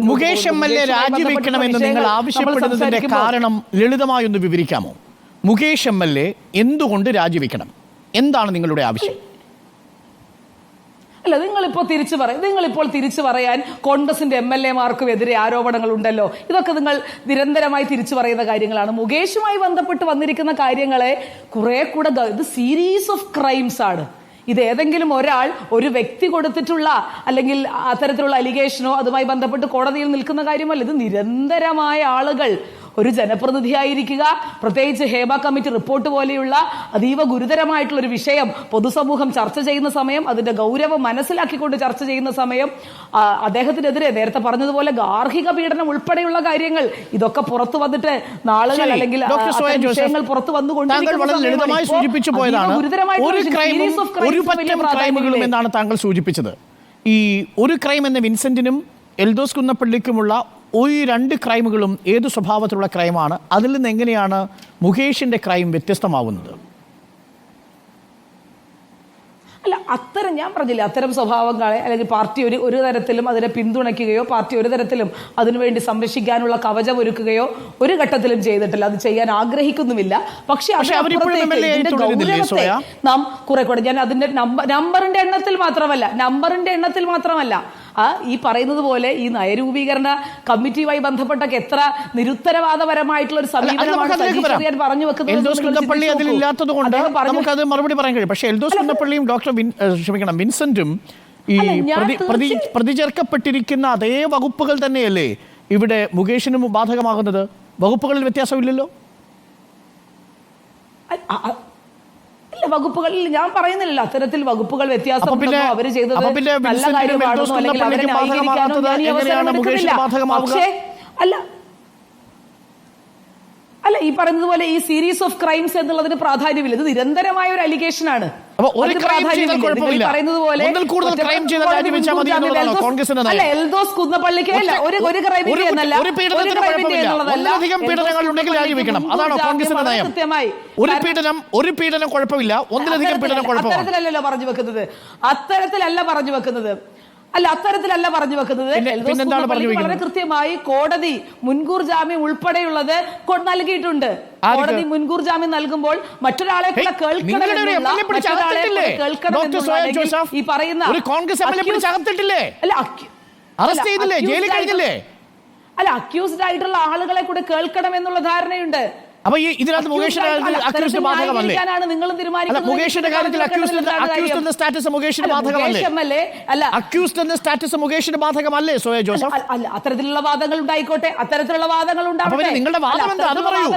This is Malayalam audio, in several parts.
മുകേഷ് എം.എൽ.എ രാജിവെക്കണമെന്ന് നിങ്ങൾ ആവശ്യപ്പെടുന്നതിന്റെ കാരണം ലളിതമായി ഒന്ന് വിവരിക്കാമോ? മുകേഷ് എം.എൽ.എ എന്തുകൊണ്ട് രാജിവെക്കണം? എന്താണ് നിങ്ങളുടെ ആവശ്യം? അല്ല, നിങ്ങളിപ്പോൾ തിരിച്ചു പറയാൻ കോൺഗ്രസിന്റെ MLA-മാർക്കും എതിരെ ആരോപണങ്ങൾ ഉണ്ടല്ലോ. ഇതൊക്കെ നിങ്ങൾ നിരന്തരമായി തിരിച്ചു പറയുന്ന കാര്യങ്ങളാണ്. മുകേഷുമായി ബന്ധപ്പെട്ട് വന്നിരിക്കുന്ന കാര്യങ്ങളെ കുറെ കൂടെ ഇത് സീരീസ് ഓഫ് ക്രൈംസ് ആണ്. ഇത് ഏതെങ്കിലും ഒരാൾ ഒരു വ്യക്തി കൊടുത്തിട്ടുള്ള അല്ലെങ്കിൽ അത്തരത്തിലുള്ള അലിഗേഷനോ അതുമായി ബന്ധപ്പെട്ട് കോടതിയിൽ നിൽക്കുന്ന കാര്യമല്ല. ഇത് നിരന്തരമായ ആളുകൾ ഒരു ജനപ്രതിനിധിയായിരിക്കുക, പ്രത്യേകിച്ച് ഹേമ കമ്മിറ്റി റിപ്പോർട്ട് പോലെയുള്ള അതീവ ഗുരുതരമായിട്ടുള്ള ഒരു വിഷയം പൊതുസമൂഹം ചർച്ച ചെയ്യുന്ന സമയം, അതിന്റെ ഗൗരവം മനസ്സിലാക്കിക്കൊണ്ട് ചർച്ച ചെയ്യുന്ന സമയം അദ്ദേഹത്തിനെതിരെ നേരത്തെ പറഞ്ഞതുപോലെ ഗാർഹിക പീഡനം ഉൾപ്പെടെയുള്ള കാര്യങ്ങൾ ഇതൊക്കെ പുറത്തു വന്നിട്ട് നാളുകൾ അല്ലെങ്കിൽ വിഷയങ്ങൾ പുറത്തു എന്നാണ് താങ്കൾ സൂചിപ്പിച്ചത്. ഈ ഒരു ക്രൈം എന്ന വിൻസെന്റിനും എൽദോസ് കുന്നപ്പള്ളിക്കുമുള്ള ഈ രണ്ട് ക്രൈമുകളും ഏതു സ്വഭാവത്തിലുള്ള ക്രൈമാണ്? അതിൽ നിന്ന് എങ്ങനെയാണ് മുകേഷിന്റെ ക്രൈം വ്യത്യസ്തമാവുന്നത്? അല്ല, ഞാൻ പറഞ്ഞില്ല, അത്തരം സ്വഭാവങ്ങളെ അല്ലെങ്കിൽ പാർട്ടി ഒരു തരത്തിലും അതിനെ പിന്തുണയ്ക്കുകയോ പാർട്ടി ഒരു തരത്തിലും അതിനുവേണ്ടി സംരക്ഷിക്കാനുള്ള കവചം ഒരുക്കുകയോ ഒരു ഘട്ടത്തിലും ചെയ്തിട്ടില്ല. അത് ചെയ്യാൻ ആഗ്രഹിക്കുന്നുമില്ല. പക്ഷെ നാം കുറെ കൂടെ ഞാൻ അതിന്റെ നമ്പറിന്റെ എണ്ണത്തിൽ മാത്രമല്ല ഈ പറയുന്നത് പോലെ ഈ നയരൂപീകരണ കമ്മിറ്റിയുമായി ബന്ധപ്പെട്ടൊക്കെ എത്ര നിരുത്തരവാദപരമായിട്ടുള്ള ഒരു സമീപനമാണ് പറഞ്ഞു വെക്കുന്നത്. വിൻസെന്റും ഈ പ്രതിചേർക്കപ്പെട്ടിരിക്കുന്ന അതേ വകുപ്പുകൾ തന്നെയല്ലേ ഇവിടെ മുകേഷിനും ബാധകമാകുന്നത്? വകുപ്പുകളിൽ വ്യത്യാസമില്ലല്ലോ. വകുപ്പുകളിൽ ഞാൻ പറയുന്നില്ല അത്തരത്തിൽ വകുപ്പുകൾ വ്യത്യാസം അവര് ചെയ്തത് നല്ല കാര്യമാണെന്നോ അല്ലെങ്കിൽ അവരെ ന്യായീകരിക്കാനോ ഞാൻ ഈ അവസരം എടുക്കുന്നില്ല. പക്ഷേ അല്ല ഈ പറയുന്നത് പോലെ ഈ സീരീസ് ഓഫ് ക്രൈംസ് എന്നുള്ളതിന് പ്രാധാന്യമില്ല. ഇത് നിരന്തരമായ ഒരു അലിഗേഷൻ ആണ്. എൽദോസ് കുന്നപ്പള്ളിക്ക് അല്ല ഒരു ക്രൈമിന്റെ എന്നല്ല, അത്തരത്തിലല്ല പറഞ്ഞു വെക്കുന്നത്. വളരെ കൃത്യമായി കോടതി മുൻകൂർ ജാമ്യം ഉൾപ്പെടെയുള്ളത് നൽകിയിട്ടുണ്ട്. കോടതി മുൻകൂർ ജാമ്യം നൽകുമ്പോൾ മറ്റൊരാളെ ഈ പറയുന്ന അക്യൂസ്ഡ് ആയിട്ടുള്ള ആളുകളെ കൂടെ കേൾക്കണം എന്നുള്ള ധാരണയുണ്ട്. അപ്പൊ ഇതിനകത്ത് മുകേഷിന്റെ ബാധകമല്ലേ സോയ ജോസഫ്? അത്തരത്തിലുള്ള വാദങ്ങൾ ഉണ്ടായിക്കോട്ടെ, നിങ്ങളുടെ വാദം എന്താ? അത് പറയൂ.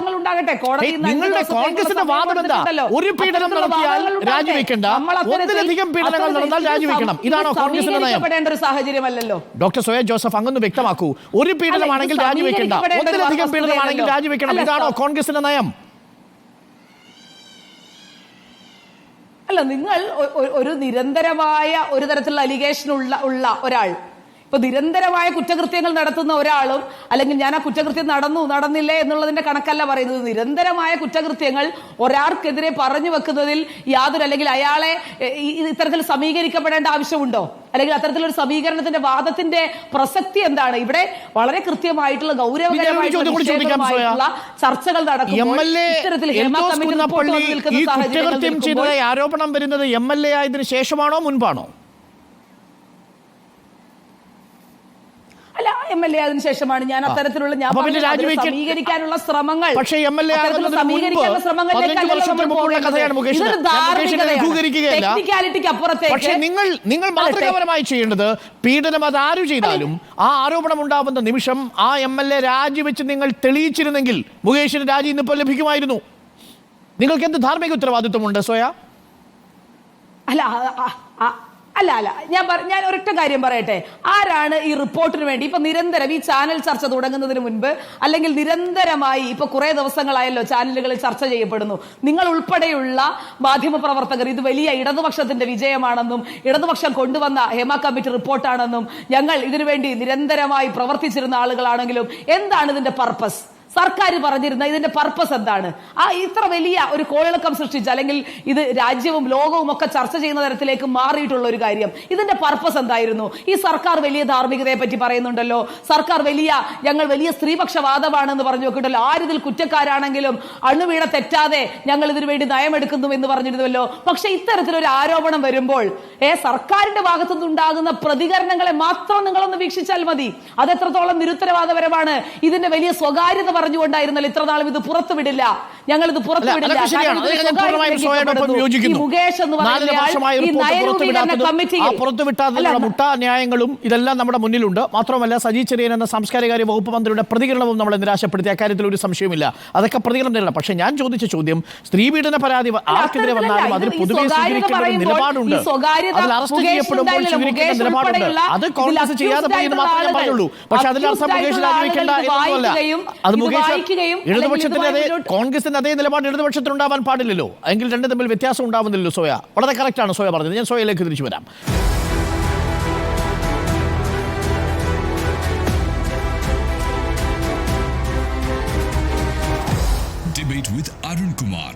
നിങ്ങളുടെ കോൺഗ്രസിന്റെ വാദം എന്താ? ഒരു പീഡനം നടത്തിയാൽ രാജിവെക്കേണ്ട, ഒന്നിലധികം പീഡനങ്ങൾ നടന്നാൽ രാജിവെക്കണം. ഇതാണോ കോൺഗ്രസിന്റെ നയം? ഒരു സാഹചര്യമല്ലല്ലോ ഡോക്ടർ സോയ ജോസഫ്, അങ്ങൊന്ന് വ്യക്തമാക്കൂ. ഒരു പീഡനമാണെങ്കിൽ രാജിവെക്കേണ്ട, ഒന്നിലധികം പീഡനമാണെങ്കിൽ രാജിവെക്കണം. ഇതാണോ കോൺഗ്രസിന്റെ നയം? അല്ല, നിങ്ങൾ ഒരു നിരന്തരമായ ഒരു തരത്തിലുള്ള അലിഗേഷൻ ഉള്ള ഒരാൾ, ഇപ്പൊ നിരന്തരമായ കുറ്റകൃത്യങ്ങൾ നടത്തുന്ന ഒരാളും അല്ലെങ്കിൽ ഞാൻ ആ കുറ്റകൃത്യം നടന്നില്ലേ എന്നുള്ളതിന്റെ കണക്കല്ല പറയുന്നത്. നിരന്തരമായ കുറ്റകൃത്യങ്ങൾ ഒരാൾക്കെതിരെ പറഞ്ഞു വെക്കുന്നതിൽ യാതൊരു അല്ലെങ്കിൽ അയാളെ ഇത്തരത്തിൽ സമീകരിക്കപ്പെടേണ്ട ആവശ്യമുണ്ടോ? അല്ലെങ്കിൽ അത്തരത്തിലൊരു സമീകരണത്തിന്റെ വാദത്തിന്റെ പ്രസക്തി എന്താണ്? ഇവിടെ വളരെ കൃത്യമായിട്ടുള്ള ഗൗരവകരമായിട്ടുള്ള ചർച്ചകൾ നടക്കുമ്പോൾ ഇത്തരത്തിൽ ആരോപണം വരുന്നത് MLA ആയതിനു ശേഷമാണോ മുൻപാണോ? അല്ല, MLA അതിനു ശേഷമാണ്. ഞാൻ അത്തരത്തിലുള്ള സമീകരിക്കാനുള്ള ശ്രമങ്ങൾ ടെക്നിക്കാലിറ്റിക്ക് അപ്പുറത്തേക്ക് നിങ്ങൾ മാതൃകാപരമായി ചെയ്യേണ്ടത് പീഡനം അതാരു ചെയ്താലും ആ ആരോപണം ഉണ്ടാവുന്ന നിമിഷം ആ MLA രാജിവെച്ച് നിങ്ങൾ തെളിയിച്ചിരുന്നെങ്കിൽ മുകേഷിന് രാജി ഇന്നിപ്പോൾ ലഭിക്കുമായിരുന്നു. നിങ്ങൾക്ക് എന്ത് ധാർമ്മിക ഉത്തരവാദിത്വമുണ്ട് സോയ? അല്ല ഞാൻ ഒരൊറ്റ കാര്യം പറയട്ടെ. ആരാണ് ഈ റിപ്പോർട്ടിന് വേണ്ടി ഇപ്പൊ നിരന്തരം ഈ ചാനൽ ചർച്ച തുടങ്ങുന്നതിന് മുൻപ് അല്ലെങ്കിൽ നിരന്തരമായി ഇപ്പൊ കുറെ ദിവസങ്ങളായല്ലോ ചാനലുകളിൽ ചർച്ച ചെയ്യപ്പെടുന്നു, നിങ്ങൾ ഉൾപ്പെടെയുള്ള മാധ്യമപ്രവർത്തകർ ഇത് വലിയ ഇടതുപക്ഷത്തിന്റെ വിജയമാണെന്നും ഇടതുപക്ഷം കൊണ്ടുവന്ന ഹേമ കമ്മിറ്റി റിപ്പോർട്ടാണെന്നും ഞങ്ങൾ ഇതിനുവേണ്ടി നിരന്തരമായി പ്രവർത്തിച്ചിരുന്ന ആളുകളാണെങ്കിലും എന്താണ് ഇതിന്റെ പർപ്പസ്? സർക്കാർ പറഞ്ഞിരുന്ന ഇതിന്റെ പർപ്പസ് എന്താണ്? ഇത്ര വലിയ ഒരു കോളിളക്കം സൃഷ്ടിച്ച, അല്ലെങ്കിൽ ഇത് രാജ്യവും ലോകവും ഒക്കെ ചർച്ച ചെയ്യുന്ന തരത്തിലേക്ക് മാറിയിട്ടുള്ള ഒരു കാര്യം, ഇതിന്റെ പർപ്പസ് എന്തായിരുന്നു? ഈ സർക്കാർ വലിയ ധാർമ്മികതയെ പറ്റി പറയുന്നുണ്ടല്ലോ, സർക്കാർ ഞങ്ങൾ വലിയ സ്ത്രീപക്ഷവാദമാണെന്ന് പറഞ്ഞു നോക്കിയിട്ടല്ലോ, ആരിതിൽ കുറ്റക്കാരാണെങ്കിലും അണുവീണ തെറ്റാതെ ഞങ്ങൾ ഇതിനു വേണ്ടി നയമെടുക്കുന്നു എന്ന് പറഞ്ഞിരുന്നല്ലോ. പക്ഷെ ഇത്തരത്തിലൊരു ആരോപണം വരുമ്പോൾ സർക്കാരിന്റെ ഭാഗത്തുനിന്നുണ്ടാകുന്ന പ്രതികരണങ്ങളെ മാത്രം നിങ്ങളൊന്ന് വീക്ഷിച്ചാൽ മതി. അതെത്രത്തോളം നിരുത്തരവാദപരമാണ്. ഇതിന്റെ വലിയ സ്വകാര്യത പറഞ്ഞുകൊണ്ടായിരുന്നല്ലോ ഇത്ര നാളും ഇത് പുറത്തുവിടില്ല, ഞങ്ങൾ ഇത് പുറത്തുവിടില്ല. മുകേഷ് എന്ന് ന്യായങ്ങളും ഇതെല്ലാം നമ്മുടെ മുന്നിലുണ്ട്. മാത്രമല്ല സജി ചെറിയൻ എന്ന സാംസ്കാരിക വകുപ്പ് മന്ത്രിയുടെ പ്രതികരണവും നമ്മളെ നിരാശപ്പെടുത്തി, അക്കാര്യത്തിൽ ഒരു സംശയമില്ല. അതൊക്കെ പ്രതികരണം തരണം. പക്ഷെ ഞാൻ ചോദിച്ച ചോദ്യം, സ്ത്രീപീഡന പരാതി ആർക്കെതിരെ വന്നാലും അതിൽ പൊതുവെ സ്വീകരിക്കേണ്ട ഒരു നിലപാടുണ്ട്. അതിൽ അറസ്റ്റ് ചെയ്യപ്പെടുമ്പോൾ സ്വീകരിക്കേണ്ട നിലപാടുണ്ട്. അത് കോൺഗ്രസ് ചെയ്യാതെ പോയി എന്ന് മാത്രമേ ഞാൻ പറഞ്ഞുള്ളൂ. പക്ഷെ അതിനർത്ഥം മുകേഷ് രാജിവെക്കേണ്ട എന്നല്ല. അത് മുകേഷ് ഇടതുപക്ഷത്തിന്റെ കോൺഗ്രസിന്റെ അതേ നിലപാട് ഇടതുപക്ഷത്തിനുണ്ടാവാൻ പാടില്ലല്ലോ. എങ്കിൽ രണ്ടും തമ്മിൽ വ്യത്യാസം ഉണ്ടാവുന്നില്ലല്ലോ. സോയ വളരെ കറക്റ്റാണ് സോയ പറഞ്ഞത്. ഞാൻ സോയയിലേക്ക് തിരിച്ചു വരാം. Debate with Arun Kumar.